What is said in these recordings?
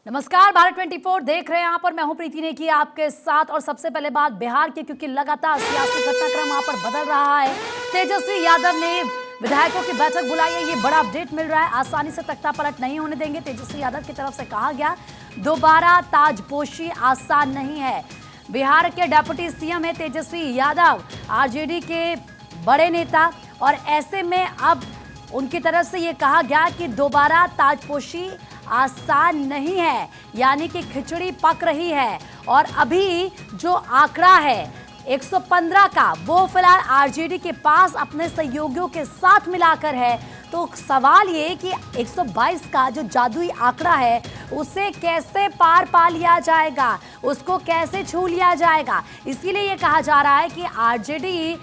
नमस्कार, भारत 24 देख रहे हैं यहाँ पर। मैं हूं प्रीति नेगी आपके साथ। और सबसे पहले बात बिहार की, क्योंकि लगातार सियासी घटनाक्रम वहां पर बदल रहा है। तेजस्वी यादव ने विधायकों की बैठक बुलाई है, ये बड़ा अपडेट मिल रहा है। आसानी से तख्ता पलट नहीं होने देंगे, तेजस्वी यादव की तरफ से कहा गया। दोबारा ताजपोशी आसान नहीं है। बिहार के डिप्टी सीएम है तेजस्वी यादव, आरजेडी के बड़े नेता, और ऐसे में अब उनकी तरफ से ये कहा गया कि दोबारा ताजपोशी आसान नहीं है, यानी कि खिचड़ी पक रही है। और अभी जो आंकड़ा है 115 का, वो फिलहाल आरजेडी के पास अपने सहयोगियों के साथ मिलाकर है। तो सवाल ये कि 122 का जो जादुई आंकड़ा है, उसे कैसे पार पा लिया जाएगा, उसको कैसे छू लिया जाएगा। इसीलिए ये कहा जा रहा है कि आरजेडी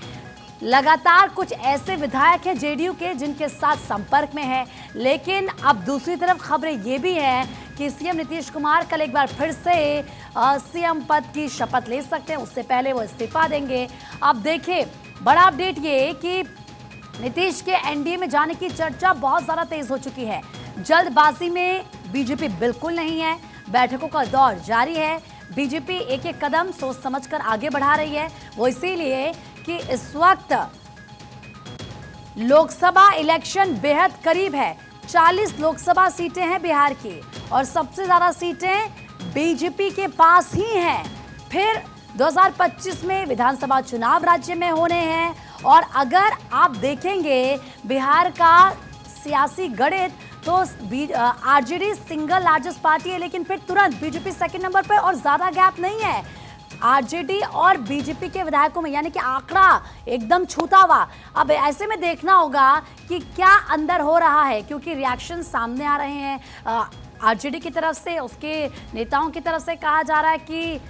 लगातार कुछ ऐसे विधायक हैं जेडीयू के जिनके साथ संपर्क में है। लेकिन अब दूसरी तरफ खबरें ये भी हैं कि सीएम नीतीश कुमार कल एक बार फिर से सीएम पद की शपथ ले सकते हैं, उससे पहले वो इस्तीफा देंगे। अब देखिए, बड़ा अपडेट ये कि नीतीश के एनडीए में जाने की चर्चा बहुत ज्यादा तेज हो चुकी है। जल्दबाजी में बीजेपी बिल्कुल नहीं है, बैठकों का दौर जारी है। बीजेपी एक एक कदम सोच समझकर आगे बढ़ा रही है। वो इसीलिए कि इस वक्त लोकसभा इलेक्शन बेहद करीब है। 40 लोकसभा सीटें हैं बिहार की, और सबसे ज्यादा सीटें बीजेपी के पास ही हैं। फिर 2025 में विधानसभा चुनाव राज्य में होने हैं। और अगर आप देखेंगे बिहार का सियासी गणित, तो आरजेडी सिंगल लार्जेस्ट पार्टी है, लेकिन फिर तुरंत बीजेपी सेकंड नंबर पर, और ज्यादा गैप नहीं है आरजेडी और बीजेपी के विधायकों में, यानी कि आंकड़ा एकदम छूता हुआ। अब ऐसे में देखना होगा कि क्या अंदर हो रहा है, क्योंकि रिएक्शन सामने आ रहे हैं। आरजेडी की तरफ से, उसके नेताओं की तरफ से कहा जा रहा है कि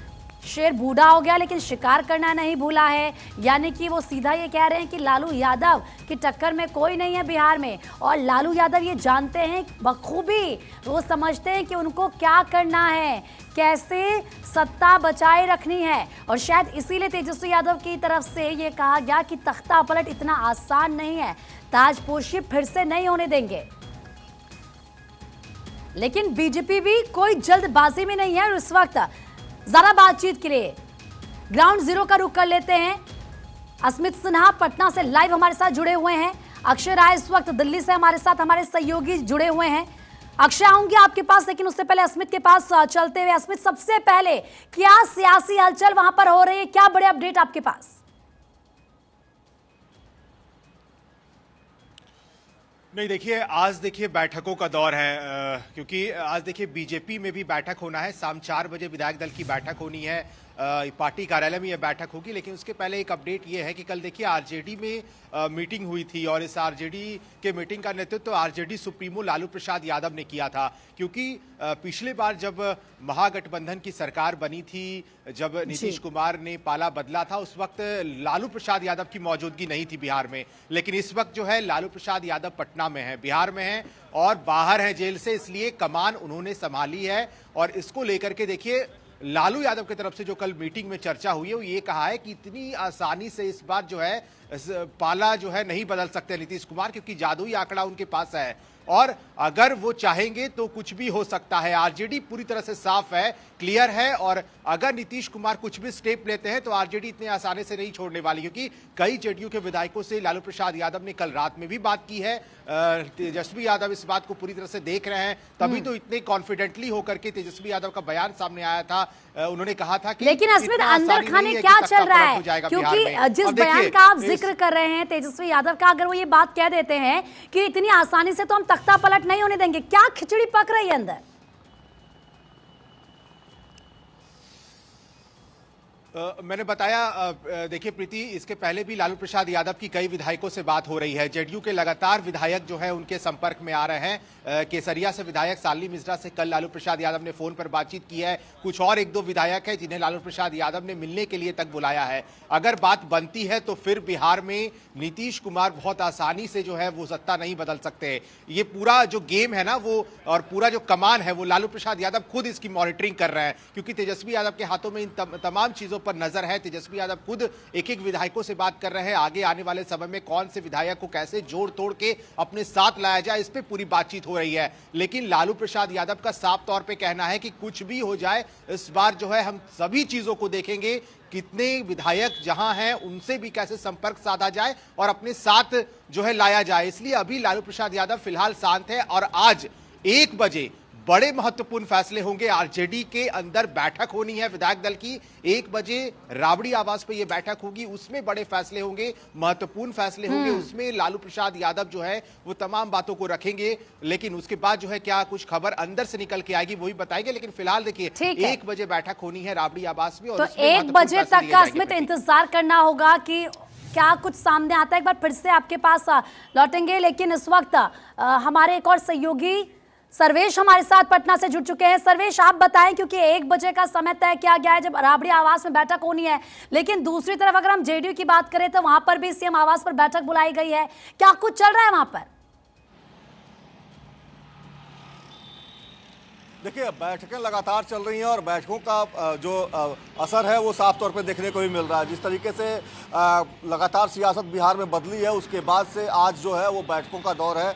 शेर बूढ़ा हो गया लेकिन शिकार करना नहीं भूला है। यानी कि वो सीधा ये कह रहे हैं कि लालू यादव की टक्कर में कोई नहीं है बिहार में। और लालू यादव ये जानते हैं बखूबी, वो समझते हैं कि उनको क्या करना है, कैसे सत्ता बचाए रखनी है। और शायद इसीलिए तेजस्वी यादव की तरफ से ये कहा गया कि तख्ता पलट इतना आसान नहीं है, ताजपोशी फिर से नहीं होने देंगे। लेकिन बीजेपी भी कोई जल्दबाजी में नहीं है। और इस वक्त जरा बातचीत के लिए ग्राउंड जीरो का रुख कर लेते हैं। अस्मित सिन्हा पटना से लाइव हमारे साथ जुड़े हुए हैं। अक्षय राय इस वक्त दिल्ली से हमारे साथ, हमारे सहयोगी जुड़े हुए हैं। अक्षय, आऊंगी आपके पास, लेकिन उससे पहले अस्मित के पास चलते हुए, अस्मित, सबसे पहले क्या सियासी हलचल वहां पर हो रही है, क्या बड़े अपडेट आपके पास? नहीं, देखिए, आज देखिए बैठकों का दौर है, क्योंकि आज देखिए बीजेपी में भी बैठक होना है। शाम 4 बजे विधायक दल की बैठक होनी है, पार्टी कार्यालय में यह बैठक होगी। लेकिन उसके पहले एक अपडेट ये है कि कल देखिए आरजेडी में मीटिंग हुई थी, और इस आरजेडी के मीटिंग का नेतृत्व तो आरजेडी सुप्रीमो लालू प्रसाद यादव ने किया था। क्योंकि पिछली बार जब महागठबंधन की सरकार बनी थी, जब नीतीश कुमार ने पाला बदला था, उस वक्त लालू प्रसाद यादव की मौजूदगी नहीं थी बिहार में। लेकिन इस वक्त जो है लालू प्रसाद यादव पटना में है, बिहार में है, और बाहर है जेल से, इसलिए कमान उन्होंने संभाली है। और इसको लेकर के देखिए लालू यादव की तरफ से जो कल मीटिंग में चर्चा हुई है, वो ये कहा है कि इतनी आसानी से इस बार जो है पाला जो है नहीं बदल सकते नीतीश कुमार, क्योंकि जादुई आंकड़ा उनके पास है, और अगर वो चाहेंगे तो कुछ भी हो सकता है। आरजेडी पूरी तरह से साफ है, क्लियर है, और अगर नीतीश कुमार कुछ भी स्टेप लेते हैं तो आरजेडी इतने आसानी से नहीं छोड़ने वाली। क्योंकि कई जेडीयू के विधायकों से लालू प्रसाद यादव ने कल रात में भी बात की है। तेजस्वी यादव इस बात को पूरी तरह से देख रहे हैं, तभी तो इतने कॉन्फिडेंटली होकर के तेजस्वी यादव का बयान सामने आया था। उन्होंने कहा था कि लेकिन अस्मित, अंदर खाने क्या चल रहा है, क्योंकि जिस बयान का आप जिक्र कर रहे हैं तेजस्वी यादव का, अगर वो ये बात कह देते हैं कि इतनी आसानी से तो हम तख्ता पलट नहीं होने देंगे, क्या खिचड़ी पक रही है अंदर? मैंने बताया, देखिए प्रीति, इसके पहले भी लालू प्रसाद यादव की कई विधायकों से बात हो रही है। जेडीयू के लगातार विधायक जो है उनके संपर्क में आ रहे हैं। केसरिया से विधायक शालिनी मिश्रा से कल लालू प्रसाद यादव ने फोन पर बातचीत की है। कुछ और 1-2 विधायक है जिन्हें लालू प्रसाद यादव ने मिलने के लिए तक बुलाया है। अगर बात बनती है तो फिर बिहार में नीतीश कुमार बहुत आसानी से जो है वो सत्ता नहीं बदल सकते। ये पूरा जो गेम है ना, वो और पूरा जो कमान है, वो लालू प्रसाद यादव खुद इसकी मॉनिटरिंग कर रहे हैं, क्योंकि तेजस्वी यादव के हाथों में इन तमाम चीजों पर नजर है। तेजस्वी यादव खुद एक एक विधायकों से बात कर रहे हैं, आगे आने वाले समय में कौन से विधायक को कैसे जोड़ तोड़ के अपने साथ लाया जाए, इस पे पूरी बातचीत हो रही है। लेकिन लालू प्रसाद यादव का साफ तौर पे कहना है कि कुछ भी हो जाए, इस बार जो है हम सभी चीजों को देखेंगे, कितने विधायक जहां हैं उनसे भी कैसे संपर्क साधा जाए और अपने साथ जो है लाया जाए। इसलिए अभी लालू प्रसाद यादव फिलहाल शांत है और आज 1 बजे बड़े महत्वपूर्ण फैसले होंगे। आरजेडी के अंदर बैठक होनी है विधायक दल की, 1 बजे राबड़ी आवास पे ये बैठक होगी, उसमें बड़े फैसले होंगे, महत्वपूर्ण फैसले होंगे। उसमें लालू प्रसाद यादव जो है वो तमाम बातों को रखेंगे, लेकिन उसके बाद जो है क्या कुछ खबर अंदर से निकल के आएगी वही बताएंगे। लेकिन फिलहाल देखिए 1 बजे बैठक होनी है राबड़ी आवास में, और तो 1 बजे तक का इसमें तो इंतजार करना होगा कि क्या कुछ सामने आता है। एक बार फिर से आपके पास लौटेंगे, लेकिन इस वक्त हमारे एक और सहयोगी सर्वेश हमारे साथ पटना से जुड़ चुके हैं। सर्वेश, आप बताएं, क्योंकि 1 बजे का समय तय किया गया है जब राबड़ी आवास में बैठक होनी है, लेकिन दूसरी तरफ अगर हम जेडीयू की बात करें तो वहां पर भी सीएम आवास पर बैठक बुलाई गई है। क्या कुछ चल रहा है वहां पर? देखिए, बैठकें लगातार चल रही हैं और बैठकों का जो असर है वो साफ तौर पे देखने को भी मिल रहा है। जिस तरीके से लगातार सियासत बिहार में बदली है, उसके बाद से आज जो है वो बैठकों का दौर है।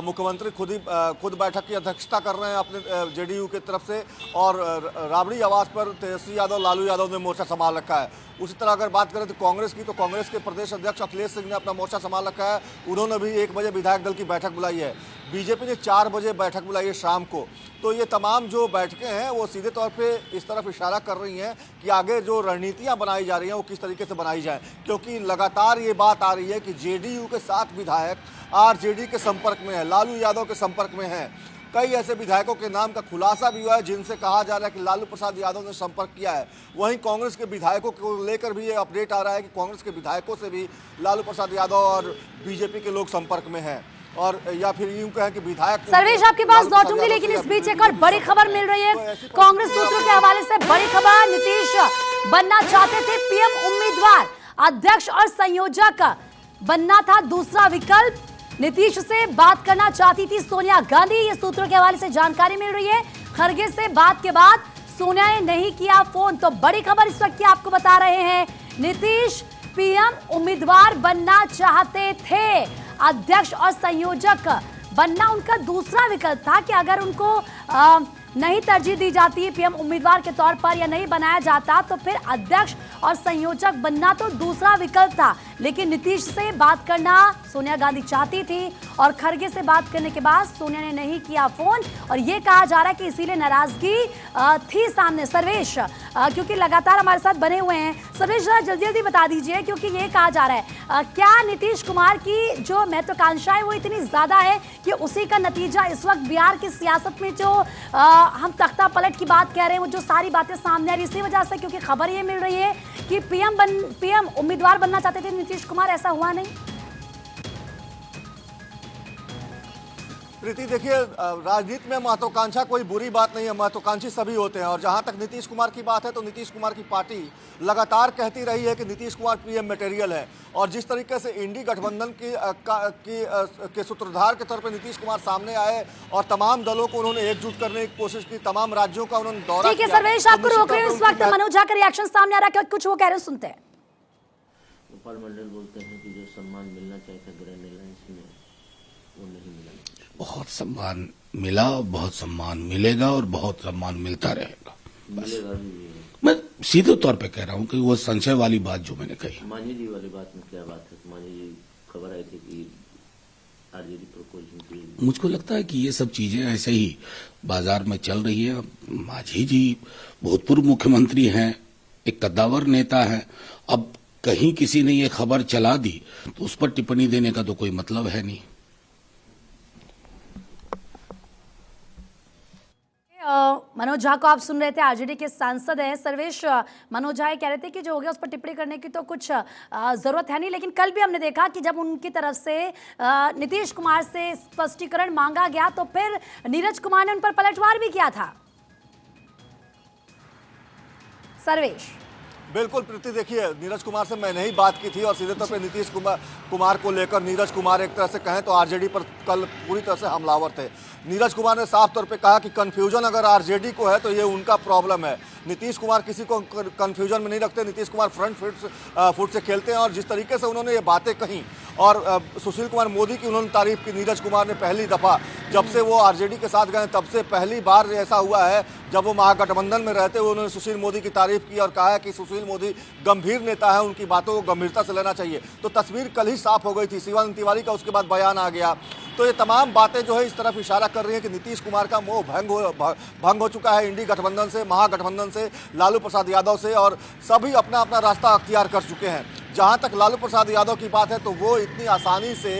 मुख्यमंत्री खुद बैठक की अध्यक्षता कर रहे हैं अपने जेडीयू की तरफ से, और राबड़ी आवास पर तेजस्वी यादव, लालू यादव ने मोर्चा संभाल रखा है। उसी तरह अगर बात करें तो कांग्रेस की, तो कांग्रेस के प्रदेश अध्यक्ष अखिलेश सिंह ने अपना मोर्चा संभाल रखा है, उन्होंने भी 1 बजे विधायक दल की बैठक बुलाई है। बीजेपी ने 4 बजे बैठक बुलाई है शाम को। तो ये तमाम जो बैठकें हैं वो सीधे तौर पे इस तरफ इशारा कर रही हैं कि आगे जो रणनीतियां बनाई जा रही हैं वो किस तरीके से बनाई जाए, क्योंकि लगातार ये बात आ रही है कि जेडीयू के 7 विधायक आरजेडी के संपर्क में है, लालू यादव के संपर्क में हैं। कई ऐसे विधायकों के नाम का खुलासा भी हुआ है जिनसे कहा जा रहा है कि लालू प्रसाद यादव ने संपर्क किया है। वहीं कांग्रेस के विधायकों को लेकर भी ये अपडेट आ रहा है कि कांग्रेस के विधायकों से भी लालू प्रसाद यादव और बीजेपी के लोग संपर्क में हैं, और या फिर यूं कहें कि विधायक। सर्वेश, आपके पास लौटूंगी, लेकिन इस बीच एक और बड़ी खबर मिल रही है कांग्रेस सूत्रों के हवाले से। बड़ी खबर, नीतीश बनना चाहते थे पीएम उम्मीदवार, अध्यक्ष और संयोजक बनना था दूसरा विकल्प। नीतीश से बात करना चाहती थी सोनिया गांधी, ये सूत्रों के हवाले से जानकारी मिल रही है। खरगे से बात के बाद सोनिया ने नहीं किया फोन। तो बड़ी खबर इस वक्त की आपको बता रहे हैं, नीतीश पीएम उम्मीदवार बनना चाहते थे, अध्यक्ष और संयोजक बनना उनका दूसरा विकल्प था कि अगर उनको नहीं तरजीह दी जाती पीएम उम्मीदवार के तौर पर या नहीं बनाया जाता तो फिर अध्यक्ष और संयोजक बनना तो दूसरा विकल्प था। लेकिन नीतीश से बात करना सोनिया गांधी चाहती थी, और खरगे से बात करने के बाद सोनिया ने नहीं किया फोन, और ये कहा जा रहा है कि इसीलिए नाराजगी थी सामने। सर्वेश, क्योंकि लगातार हमारे साथ बने हुए हैं, सर्वेश जरा जल्दी जल्दी बता दीजिए, क्योंकि ये कहा जा रहा है क्या नीतीश कुमार की जो महत्वाकांक्षा है वो इतनी ज्यादा है कि उसी का नतीजा इस वक्त बिहार की सियासत में जो हम तख्ता पलट की बात कह रहे हैं, वो जो सारी बातें सामने आ रही, इसी वजह से, क्योंकि खबर ये मिल रही है कि पीएम उम्मीदवार बनना चाहते थे नीतीश कुमार, ऐसा हुआ नहीं? प्रीति, देखिए, राजनीति में महत्वाकांक्षा कोई बुरी बात नहीं है, महत्वाकांक्षी सभी होते हैं। और जहां तक नीतीश कुमार की बात है तो नीतीश कुमार की पार्टी लगातार कहती रही है कि नीतीश कुमार पीएम मटेरियल है, और जिस तरीके से इंडी गठबंधन के सूत्रधार के तौर पर नीतीश कुमार सामने आए और तमाम दलों को उन्होंने एकजुट करने की कोशिश की, तमाम राज्यों का उन्होंने दौरा किया। सर्वेश, आपको रोक रहे हैं, इस वक्त मनोज झा का रिएक्शन सामने आ रहा है, कुछ वो कह रहे हैं, सुनते हैं। गोपाल मंडल बोलते हैं कि जो सम्मान मिलना चाहिए था ग्रैंड एलायंस में वो नहीं मिला। बहुत सम्मान मिला, बहुत सम्मान मिलेगा और बहुत सम्मान मिलता रहेगा। मिलेगा भी। मैं सीधे तौर पे कह रहा हूँ कि वो संशय वाली बात जो मैंने कही। मांझी जी वाली बात में क्या बात है? मांझी जी खबर आई थी कि आरजेडी प्रपोजल की। मुझको लगता है कि ये सब चीजें ऐसे ही बाजार में चल रही है। मांझी जी भूतपूर्व मुख्यमंत्री हैं, एक कद्दावर नेता है। अब कहीं किसी ने ये खबर चला दी तो उस पर टिप्पणी देने का तो कोई मतलब है नहीं। मनोज झा को आप सुन रहे थे, आरजेडी के सांसद हैं। सर्वेश, मनोज झा कह रहे थे कि जो हो गया उस पर टिप्पणी करने की तो कुछ जरूरत है नहीं, लेकिन कल भी हमने देखा कि जब उनकी तरफ से नीतीश कुमार से स्पष्टीकरण मांगा गया तो फिर नीरज कुमार ने उन पर पलटवार भी किया था। सर्वेश, बिल्कुल प्रीति, देखिए नीरज कुमार से मैंने ही बात की थी और सीधे तौर पे नीतीश कुमार को लेकर नीरज कुमार एक तरह से कहें तो आरजेडी पर कल पूरी तरह से हमलावर थे। नीरज कुमार ने साफ तौर पे कहा कि कन्फ्यूजन अगर आरजेडी को है तो ये उनका प्रॉब्लम है। नीतीश कुमार किसी को कन्फ्यूजन में नहीं रखते, नीतीश कुमार फ्रंट फुट से खेलते हैं। और जिस तरीके से उन्होंने ये बातें कही और सुशील कुमार मोदी की उन्होंने तारीफ की, नीरज कुमार ने पहली दफ़ा जब से वो आरजेडी के साथ गए तब से पहली बार ऐसा हुआ है जब वो महागठबंधन में रहते हुए उन्होंने सुशील मोदी की तारीफ की और कहा है कि सुशील मोदी गंभीर नेता है, उनकी बातों को गंभीरता से लेना चाहिए। तो तस्वीर कल ही साफ हो गई थी, शिवानंद तिवारी का उसके बाद बयान आ गया। तो ये तमाम बातें जो है इस तरफ इशारा कर रही हैं कि नीतीश कुमार का मोह भंग हो चुका है इंडी गठबंधन से, महागठबंधन से, लालू प्रसाद यादव से, और सभी अपना अपना रास्ता अख्तियार कर चुके हैं। जहां तक लालू प्रसाद यादव की बात है तो वो इतनी आसानी से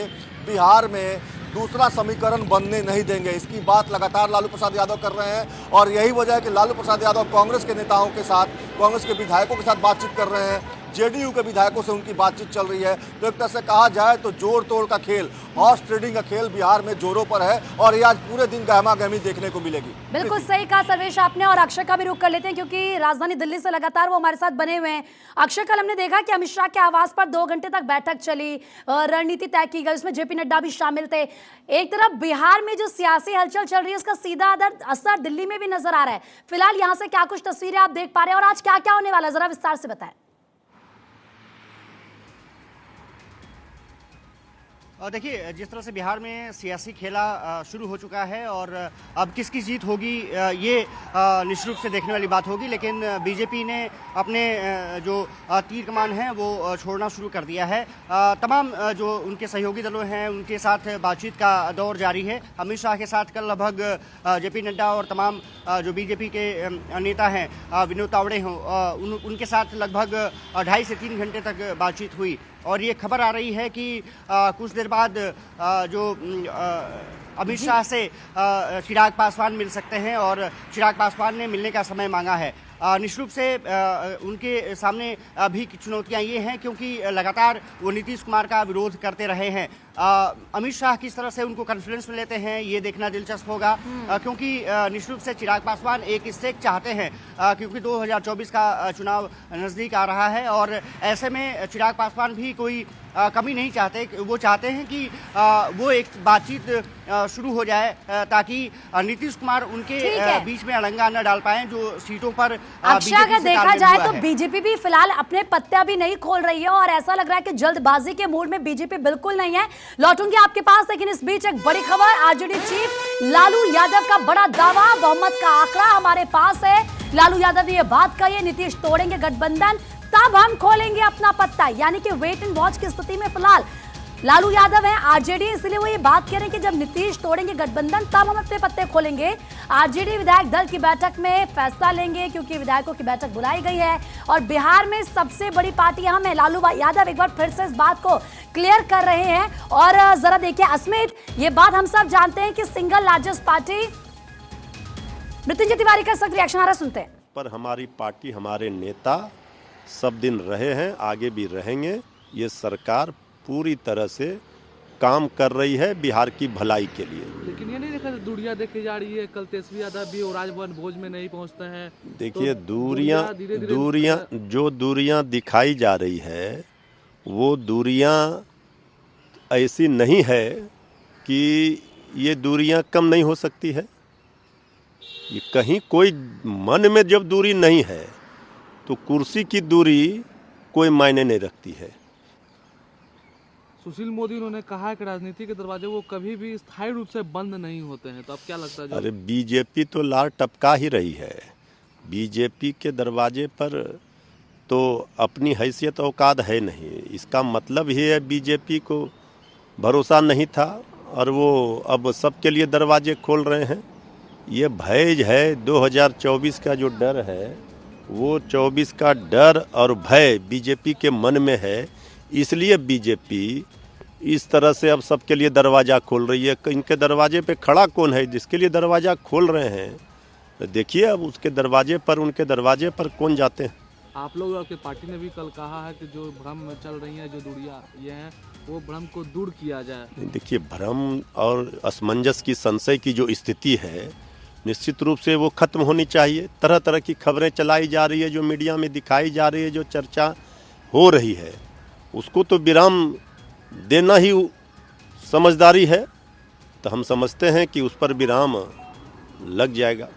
बिहार में दूसरा समीकरण बनने नहीं देंगे। इसकी बात लगातार लालू प्रसाद यादव कर रहे हैं और यही वजह है कि लालू प्रसाद यादव कांग्रेस के नेताओं के साथ, कांग्रेस के विधायकों के साथ बातचीत कर रहे हैं, जेडीयू के विधायकों से उनकी बातचीत चल रही है। तो एक तरह से कहा जाए तो जोड़ तोड़ का खेल, हॉर्स ट्रेडिंग का खेल बिहार में जोरों पर है और ये आज पूरे दिन गहमा गहमी देखने को मिलेगी। बिल्कुल सही कहा सर्वेश आपने, और अक्षय का भी रुख कर लेते हैं क्योंकि राजधानी दिल्ली से लगातार वो हमारे साथ बने हुए हैं। अक्षय, कल हमने देखा कि अमित शाह के आवास पर 2 घंटे तक बैठक चली, रणनीति तय की गई, उसमें जेपी नड्डा भी शामिल थे। एक तरफ बिहार में जो सियासी हलचल चल रही है उसका सीधा असर दिल्ली में भी नजर आ रहा है। फिलहाल यहाँ से क्या कुछ तस्वीरें आप देख पा रहे हैं और आज क्या क्या होने वाला है, जरा विस्तार से बताएं। देखिए, जिस तरह से बिहार में सियासी खेला शुरू हो चुका है और अब किसकी जीत होगी ये निश्चित रूप से देखने वाली बात होगी, लेकिन बीजेपी ने अपने जो तीर कमान है वो छोड़ना शुरू कर दिया है। तमाम जो उनके सहयोगी दलों हैं उनके साथ बातचीत का दौर जारी है। अमित शाह के साथ कल लगभग जेपी नड्डा और तमाम जो बीजेपी के नेता हैं, विनोद तावड़े हों, उनके साथ लगभग 2.5 से 3 घंटे तक बातचीत हुई। और ये खबर आ रही है कि कुछ देर बाद जो अमित शाह से चिराग पासवान मिल सकते हैं और चिराग पासवान ने मिलने का समय मांगा है। निश्चित रूप से उनके सामने भी चुनौतियां ये हैं क्योंकि लगातार वो नीतीश कुमार का विरोध करते रहे हैं। अमित शाह किस तरह से उनको कॉन्फिडेंस में लेते हैं ये देखना दिलचस्प होगा, क्योंकि निश्चित रूप से चिराग पासवान एक स्टेक चाहते हैं क्योंकि 2024 का चुनाव नज़दीक आ रहा है और ऐसे में चिराग पासवान भी कोई कमी नहीं चाहते। वो चाहते हैं कि वो एक बातचीत शुरू हो जाए ताकि नीतीश कुमार उनके बीच में अड़ंगा न डाल पाएं जो सीटों पर। अक्षय, अगर देखा जाए तो बीजेपी भी फिलहाल अपने पत्ते भी नहीं खोल रही है और ऐसा लग रहा है कि जल्दबाजी के मूड में बीजेपी बिल्कुल नहीं है। लौटूंगी आपके पास, लेकिन इस बीच एक बड़ी खबर, आरजेडी चीफ लालू यादव का बड़ा दावा, बहुमत का आंकड़ा हमारे पास है। लालू यादव ने यह बात कही है, नीतीश तोड़ेंगे गठबंधन तब हम खोलेंगे अपना पत्ता, यानी कि वेट एंड वॉच की स्थिति में फिलहाल लालू यादव है। आरजेडी इसलिए वो ये बात कह रहे हैं कि जब नीतीश तोड़ेंगे गठबंधन तब हम अपने पत्ते खोलेंगे। आरजेडी विधायक दल की बैठक में फैसला लेंगे क्योंकि विधायकों की बैठक बुलाई गई है और बिहार में सबसे बड़ी पार्टी हम है। लालू यादव एक बार फिर से इस बात को क्लियर कर रहे हैं और जरा देखिए अस्मित, ये बात हम सब जानते हैं कि single largest party. Mrityunjay Tiwari का सख्त रिएक्शन आ रहा है, सुनते हैं। पर हमारी पार्टी, हमारे नेता सब दिन रहे हैं, आगे भी रहेंगे। ये सरकार पूरी तरह से काम कर रही है बिहार की भलाई के लिए। लेकिन ये नहीं देखा दूरियां देखी जा रही है, कल तेजस्वी यादव भी और राजभवन भोज में नहीं पहुंचते हैं। देखिए तो दूरियां जो दूरियां दिखाई जा रही है वो दूरियां ऐसी नहीं है कि ये दूरियां कम नहीं हो सकती है। ये कहीं कोई मन में जब दूरी नहीं है तो कुर्सी की दूरी कोई मायने नहीं रखती है। सुशील मोदी उन्होंने कहा है कि राजनीति के दरवाजे वो कभी भी स्थायी रूप से बंद नहीं होते हैं, तो अब क्या लगता है? अरे बीजेपी तो लार टपका ही रही है। बीजेपी के दरवाजे पर तो अपनी हैसियत औकात है नहीं। इसका मतलब ही है बीजेपी को भरोसा नहीं था और वो अब सबके लिए दरवाजे खोल रहे हैं। ये भय है 2024 का जो डर है वो 24 का डर और भय बीजेपी के मन में है, इसलिए बीजेपी इस तरह से अब सबके लिए दरवाज़ा खोल रही है। इनके दरवाजे पे खड़ा कौन है जिसके लिए दरवाज़ा खोल रहे हैं? देखिए अब उसके दरवाजे पर, उनके दरवाजे पर कौन जाते हैं। आप लोग, आपकी पार्टी ने भी कल कहा है कि जो भ्रम में चल रही है, जो दूरियां ये हैं, वो भ्रम को दूर किया जाए। देखिए भ्रम और असमंजस की, संशय की जो स्थिति है निश्चित रूप से वो खत्म होनी चाहिए। तरह तरह की खबरें चलाई जा रही है, जो मीडिया में दिखाई जा रही है, जो चर्चा हो रही है, उसको तो विराम देना ही समझदारी है। तो हम समझते हैं कि उस पर विराम लग जाएगा।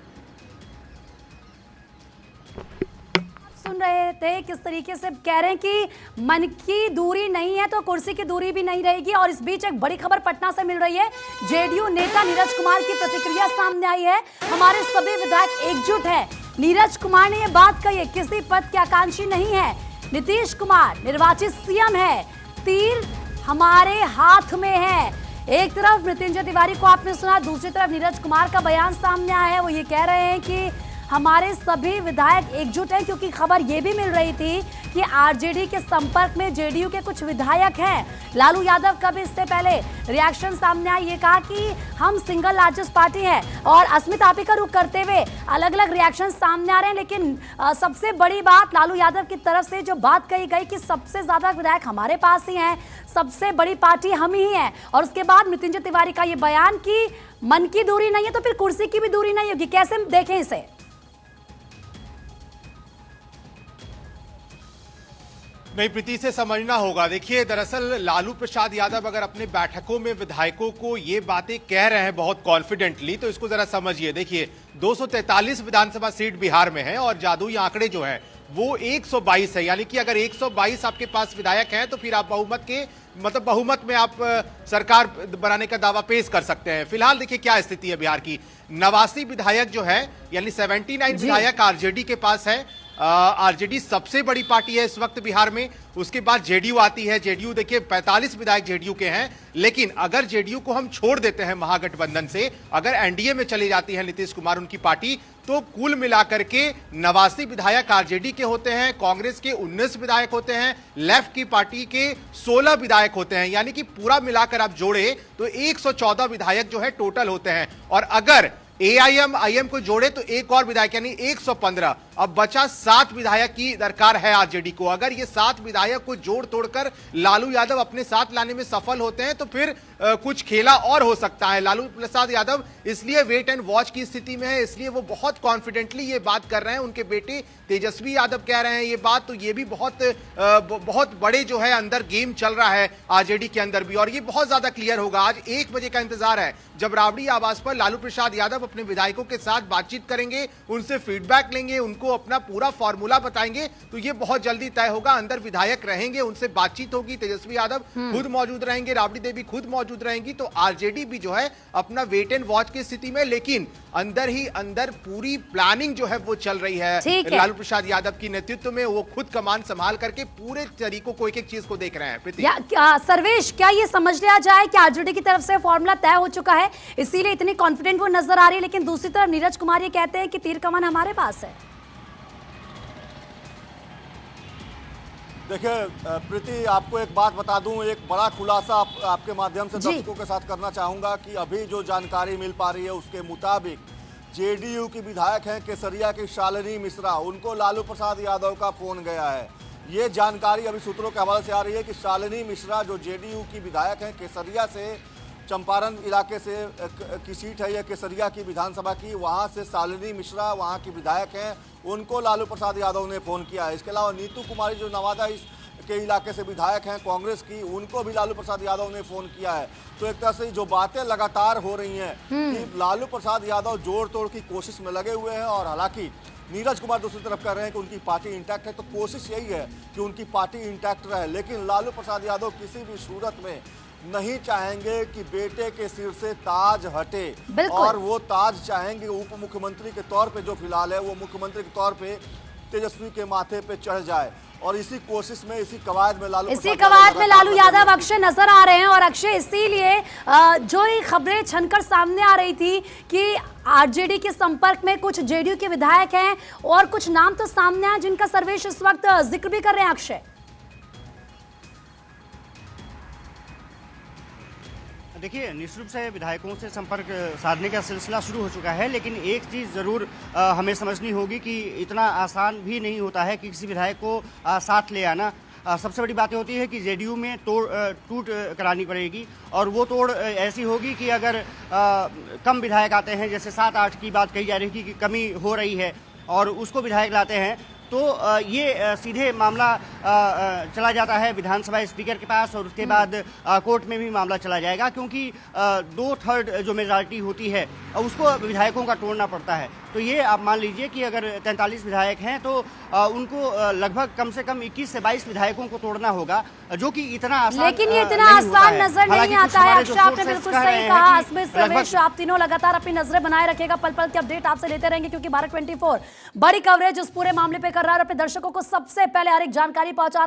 सुन रहे थे किस तरीके से कह रहे हैं कि मन की दूरी नहीं है तो कुर्सी की दूरी भी नहीं रहेगी। और इस बीच एक बड़ी खबर पटना से मिल रही है। जेडीयू नेता नीरज कुमार की प्रतिक्रिया सामने आई है। हमारे सभी विधायक एकजुट हैं। नीरज कुमार ने यह बात कही है, किसी पद के आकांक्षी नहीं है। नीतीश कुमार निर्वाचित सीएम है, तीर हमारे हाथ में है। एक तरफ मृत्युंजय तिवारी को आपने सुना, दूसरी तरफ नीरज कुमार का बयान सामने आया है। वो ये कह रहे हैं कि हमारे सभी विधायक एकजुट हैं, क्योंकि खबर ये भी मिल रही थी कि आरजेडी के संपर्क में जेडीयू के कुछ विधायक हैं। लालू यादव का भी इससे पहले रिएक्शन सामने आया, ये कहा कि हम सिंगल लार्जेस्ट पार्टी हैं। और अस्मिता आपी का रुख करते हुए अलग अलग रिएक्शन सामने आ रहे हैं। लेकिन सबसे बड़ी बात लालू यादव की तरफ से जो बात कही गई कि सबसे ज्यादा विधायक हमारे पास ही हैं, सबसे बड़ी पार्टी हम ही हैं। और उसके बाद मृत्युंजय तिवारी का ये बयान कि मन की दूरी नहीं है तो फिर कुर्सी की भी दूरी नहीं होगी। कैसे देखें इसे? नहीं, प्रीति से समझना होगा। देखिए, दरअसल लालू प्रसाद यादव अगर अपने बैठकों में विधायकों को ये बातें कह रहे हैं बहुत कॉन्फिडेंटली, तो इसको जरा समझिए। देखिए, 243 विधानसभा सीट बिहार में है और जादुई आंकड़े जो है वो 122 है। यानी कि अगर 122 आपके पास विधायक हैं तो फिर आप बहुमत में आप सरकार बनाने का दावा पेश कर सकते हैं। फिलहाल देखिए क्या स्थिति है बिहार की। 89 विधायक जो है, यानी 79 विधायक आरजेडी के पास है। आरजेडी सबसे बड़ी पार्टी है इस वक्त बिहार में। उसके बाद जेडीयू आती है। जेडीयू देखिए 45 विधायक जेडीयू के हैं। लेकिन अगर जेडीयू को हम छोड़ देते हैं महागठबंधन से, अगर एनडीए में चली जाती है नीतीश कुमार उनकी पार्टी, तो कुल मिलाकर के 89 विधायक आरजेडी के होते हैं, कांग्रेस के 19 विधायक होते हैं, लेफ्ट की पार्टी के 16 विधायक होते हैं। यानी कि पूरा मिलाकर आप जोड़े तो 114 विधायक जो है टोटल होते हैं। और अगर एआईएम को जोड़े तो एक और विधायक यानी 115। अब बचा 7 विधायक की दरकार है आरजेडी को। अगर ये 7 विधायक को जोड़ तोड़कर लालू यादव अपने साथ लाने में सफल होते हैं तो फिर कुछ खेला और हो सकता है। लालू प्रसाद यादव इसलिए वेट एंड वॉच की स्थिति में है, इसलिए वो बहुत कॉन्फिडेंटली ये बात कर रहे हैं। उनके बेटे तेजस्वी यादव कह रहे हैं ये बात, तो ये भी बहुत बड़े जो है अंदर गेम चल रहा है आरजेडी के अंदर भी। और ये बहुत ज्यादा क्लियर होगा। आज 1 बजे का इंतजार है जब राबड़ी आवास पर लालू प्रसाद यादव अपने विधायकों के साथ बातचीत करेंगे, उनसे फीडबैक लेंगे, उनको अपना पूरा फॉर्मूला बताएंगे। तो ये बहुत जल्दी तय होगा। अंदर विधायक रहेंगे, उनसे बातचीत होगी, तेजस्वी यादव खुद मौजूद रहेंगे, राबड़ी देवी खुद मौजूद रहेंगी। तो आरजेडी भी जो है अपना वेट एंड वॉच की स्थिति में, लेकिन अंदर ही अंदर पूरी प्लानिंग जो है वो चल रही है लालू प्रसाद यादव की नेतृत्व में। वो खुद कमान संभाल करके पूरे तरीकों को, एक एक चीज को देख रहे हैं। सर्वेश, क्या ये समझ लिया जाए कि आरजेडी की तरफ से फॉर्मूला तय हो चुका है, इसीलिए इतनी कॉन्फिडेंट वो नजर आ रही है? लेकिन दूसरी तरफ नीरज कुमार ये कहते हैं कि तीर कमान हमारे पास है। देखिए प्रीति, आपको एक बात बता दूं, एक बड़ा खुलासा आपके माध्यम से दर्शकों के साथ करना चाहूंगा कि अभी जो जानकारी मिल पा रही है उसके मुताबिक जेडीयू की विधायक हैं केसरिया की शालिनी मिश्रा, उनको लालू प्रसाद यादव का फोन गया है। ये जानकारी अभी सूत्रों के हवाले से आ रही है कि शालिनी मिश्रा जो जेडीयू की विधायक हैं केसरिया से, चंपारण इलाके से की सीट है यह केसरिया की विधानसभा की, वहां से शालिनी मिश्रा वहां की विधायक हैं, उनको लालू प्रसाद यादव ने फोन किया है। इसके अलावा नीतू कुमारी जो नवादा के इलाके से विधायक हैं कांग्रेस की, उनको भी लालू प्रसाद यादव ने फोन किया है। तो एक तरह से जो बातें लगातार हो रही हैं कि लालू प्रसाद यादव जोड़ तोड़ की कोशिश में लगे हुए हैं। और हालांकि नीरज कुमार दूसरी तरफ कह रहे हैं कि उनकी पार्टी इंटैक्ट है, तो कोशिश यही है कि उनकी पार्टी इंटैक्ट रहे। लेकिन लालू प्रसाद यादव किसी भी सूरत में नहीं चाहेंगे कि बेटे के सिर से ताज हटे, और वो ताज चाहेंगे उप मुख्यमंत्री के तौर पे जो फिलहाल है वो मुख्यमंत्री के तौर पे तेजस्वी के माथे पे चढ़ जाए। और इसी कोशिश में, इसी कवायद में लालू यादव अक्षय नजर आ रहे हैं। और अक्षय, इसीलिए जो ये खबरें छनकर सामने आ रही थी कि आरजेडी के संपर्क में कुछ जेडीयू के विधायक हैं और कुछ नाम तो सामने आए जिनका सर्वेश इस वक्त जिक्र भी कर रहे हैं। अक्षय, देखिए, निश्चित रूप से विधायकों से संपर्क साधने का सिलसिला शुरू हो चुका है। लेकिन एक चीज़ ज़रूर हमें समझनी होगी कि इतना आसान भी नहीं होता है कि किसी विधायक को साथ ले आना। सबसे बड़ी बात होती है कि जेडीयू में टूट करानी पड़ेगी, और वो तोड़ ऐसी होगी कि अगर कम विधायक आते हैं, जैसे 7-8 की बात कही जा रही थी कि कमी हो रही है, और उसको विधायक लाते हैं, तो ये सीधे मामला चला जाता है विधानसभा स्पीकर के पास, और उसके बाद कोर्ट में भी मामला चला जाएगा, क्योंकि 2/3 जो मेजॉरिटी होती है उसको विधायकों का तोड़ना पड़ता है। तो ये आप मान लीजिए कि अगर 43 विधायक हैं तो उनको लगभग कम से कम 21 से 22 विधायकों को तोड़ना होगा, जो कि इतना आसान लेकिन ये इतना नहीं होता आसान है। नजर हालांकि नहीं कुछ आता है। हमारे जो अक्षय, आपने sources बिल्कुल कह सही रहे हैं कहा। कि अस्मित लगभग सर्वेश, आप तीनों लगातार अपनी नजरें बनाए रखेगा, पल पल की अपडेट आपसे लेते रहेंगे, क्योंकि भारत 24 बड़ी कवरेज उस पूरे मामले पे कर रहा है और अपने दर्शकों को सबसे पहले हर एक जानकारी पहुंचा रहा है।